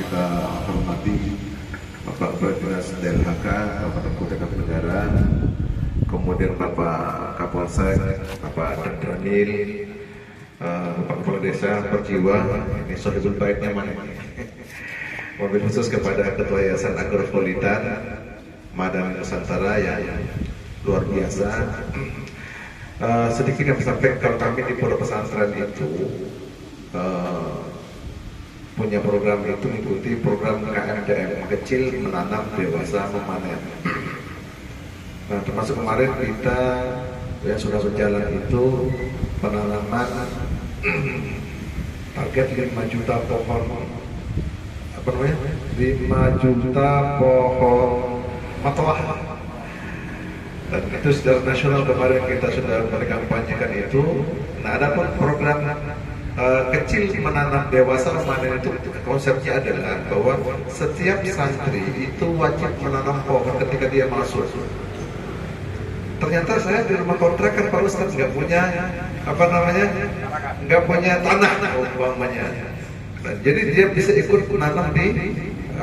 kita hormati Bapak Dinas DLHK Kabupaten Kutai Kartanegara, kemudian Bapak Kapolsek, Bapak Dranil, Bapak Kepala Desa Perjiwa, ini sohibul baitnya mana ini? Mobil khusus kepada Ketua Yayasan Agropolitan Madani Nusantara yang luar biasa. Sedikit kami sampaikan, kalau kami di pondok pesantren itu punya program itu mengikuti program KMDM, kecil menanam dewasa memanen. Nah, termasuk kemarin kita yang sudah berjalan itu penanaman target 5 juta pohon, apa namanya, 5 juta pohon matoah. Dan itu secara nasional kemarin kita sudah mengkampanyekan itu. Nah, ada pun program kecil menanam dewasa memanen itu konsepnya adalah bahwa setiap santri itu wajib menanam pohon ketika dia masuk. Ternyata saya di rumah kontrakan Pak Ustadz nggak punya nggak punya tanah umpamanya. Nah, jadi dia bisa ikut menanam di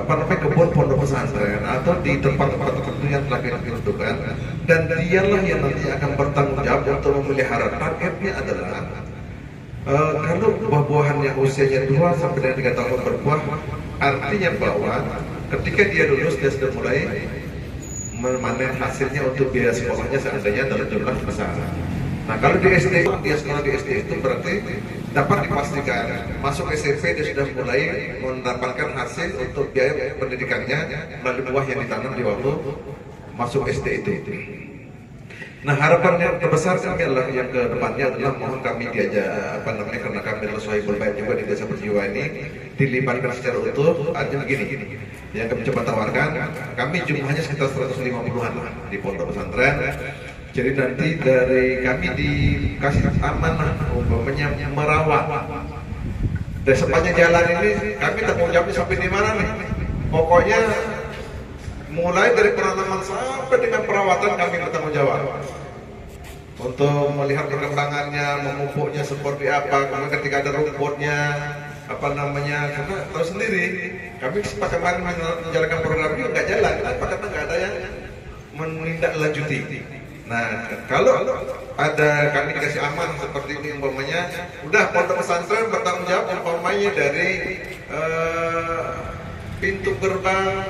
kebun pondok pesantren atau di tempat-tempat tertentu yang telah kita tentukan, dan dialah yang nanti akan bertanggung jawab untuk memelihara. Targetnya adalah kalau buah-buahan yang usianya 2 sampai dengan 3 tahun berbuah, artinya bahwa ketika dia lulus dia sudah mulai memanen hasilnya untuk biaya sekolahnya seandainya dalam jumlah besar. Nah, kalau di SD, dia sekolah di SD itu berarti dapat dipastikan masuk SMP dia sudah mulai mendapatkan hasil untuk biaya pendidikannya melalui buah yang ditanam di waktu masuk SD itu. Nah, harapan yang terbesar kami adalah yang ke depannya adalah mohon kami diajak karena kami adalah sohibul bait juga di Desa Perjiwa ini, dilibatkan secara utuh. Artinya begini, yang kami coba tawarkan, kami jumlahnya sekitar 150-an di pondok pesantren. Jadi nanti dari kami dikasih amanah umpamanya merawat. Dan sepanjang jalan ini kami tanggung jawabnya sampai di mana nih? Pokoknya mulai dari penanaman sampai dengan perawatan kami bertanggung jawab. Untuk melihat perkembangannya, memupuknya seperti apa, kemudian ketika ada rumputnya, karena tahu sendiri, kami sepakat menjalankan program ini nggak jalan, kenapa? Karena nggak ada yang menindaklanjuti. Nah, kalau ada kami dikasih aman seperti ini umpamanya, udah pondok pesantren bertanggung jawab umpamanya dari pintu gerbang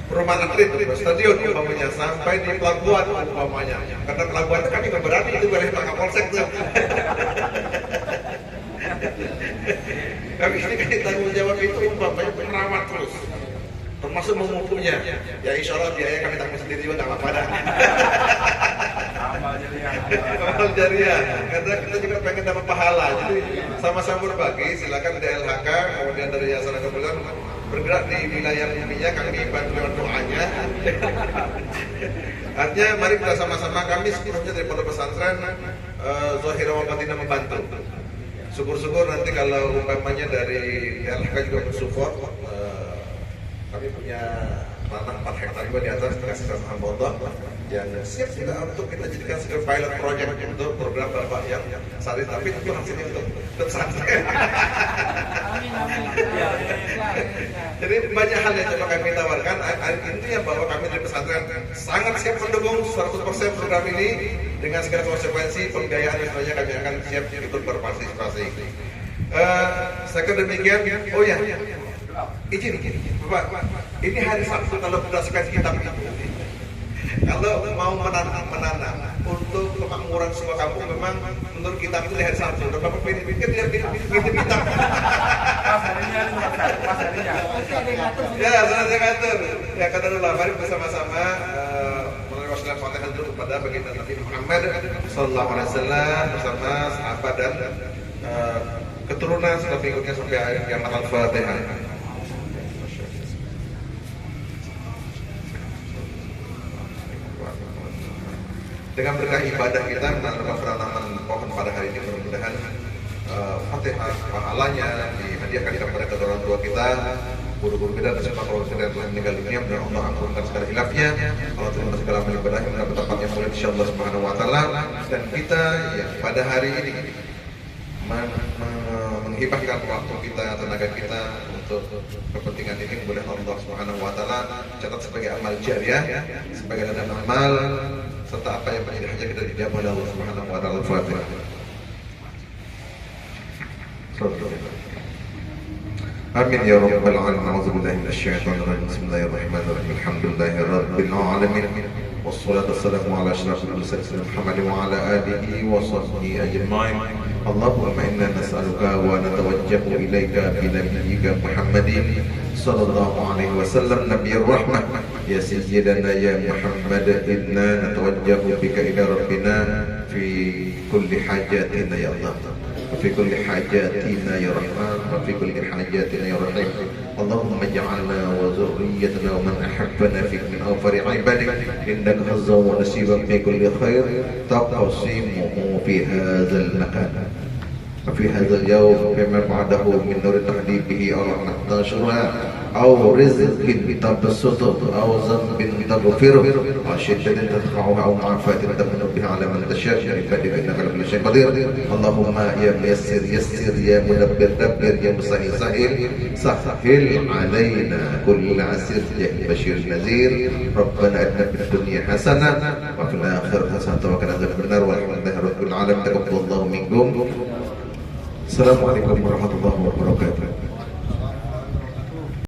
perumahan atlet, stadion umpamanya sampai di pelabuhan umpamanya. Karena pelabuhan itu kami nggak berani itu oleh Pak Kapolsek tuh. Kami dikasih tanggung jawab itu umpamanya merawat terus, termasuk memupuknya. Ya insya Allah biaya kami tanggung sendiri juga nggak apa-apa dah. Amal jariah, karena kita juga pengen dapat pahala. Jadi sama-sama berbagi. Silakan DLHK kemudian dari Yayasan Agropolitan bergerak di wilayah bumi-nya, kami bantu lewat doanya. Artinya mari kita sama-sama, kami sebelumnya dari pondok pesantren zahira wa batinah membantu. Syukur-syukur nanti kalau umpamanya dari DLHK juga mensupport, kami punya tanah 4 hektar juga di atas dikasih sama Allah yang siap juga untuk kita jadikan sebagai pilot project untuk program Bapak yang saat ini, tapi itu hasilnya untuk pesantren. Jadi banyak hal yang coba kami tawarkan. Intinya bahwa kami dari pesantren sangat siap mendukung 100% program ini dengan segala konsekuensi pembiayaan dan sebagainya. Kami akan siap ikut berpartisipasi. Saya kira demikian. Oh ya, izin Bapak, ini hari Sabtu kalau berdasarkan kitab itu, kalau mau menanam untuk kemakmuran semua kampung, memang menurut kitab itu di hari Sabtu. Dan Bapak pikir dia kitab. Ya, sudah saya ngatur. Ya, kata dulu, mari bersama-sama melalui wasilah Fatihah dulu kepada baginda Nabi Muhammad sallallahu alaihi wasallam bersama sahabat dan keturunan serta pengikutnya sampai akhir kiamat. Al-Fatihah. Dengan berkah ibadah kita menanam penanaman pohon pada hari ini, mudah-mudahan Fatihah pahalanya dihadiahkan kepada kedua orang tua kita, guru-guru kita, dan semua kalau kita telah meninggal dunia, dan Allah ampunkan segala hilafnya, Allah terima segala amal ibadah yang mendapat tempat yang mulia insyaallah subhanahu wa ta'ala. Dan kita ya, pada hari ini menghibahkan waktu kita, tenaga kita untuk kepentingan ini, mudah Allah Subhanahu wa taala catat sebagai amal jariah, sebagai ladang amal, serta apa yang menjadi hajat kita dijabah oleh Allah Subhanahu wa taala. Al-Fatihah. Amin ya rabbal alamin. A'udzubillahi minasyaitonir rajim. Bismillahirrahmanirrahim. Alhamdulillahi rabbil alamin. Wassalatu wassalamu ala asyrafil mursalin Muhammadin wa ala alihi wa sahbihi ajma'in. Allahumma inna nas'aluka wa natawajjahu ilaika bi nabiyyika Muhammadin sallallahu alaihi wasallam nabiyyir rahmah. Ya sayyidana ya Muhammad, inna natawajjahu bika ila rabbina fi kulli hajatina ya Allah. في كل حاجاتنا يا رحمن، وفي كل حاجاتنا يا رحيم. اللهم اجعلنا وذريتنا ومن احبنا فيك من اوفر عبادك، انك حظا ونصيبا في كل خير تقسمه في هذا المكان وفي هذا اليوم فيما بعده من نور تهدي به او رحمة تنشرها او رزق تبسطه او ذنب تغفره او شدة تدفعها او معافاة تمن بها على من تشاء من عبادك انك على كل شيء قدير. اللهم يا ميسر يسر، يا مدبر دبر، يا مسهل سهل سهل علينا كل عسير، يا بشير نذير. ربنا اتنا في الدنيا حسنة وفي الآخرة حسنة وقنا عذاب النار والحمد لله رب العالمين. تقبل الله منكم. Assalamualaikum warahmatullahi wabarakatuh.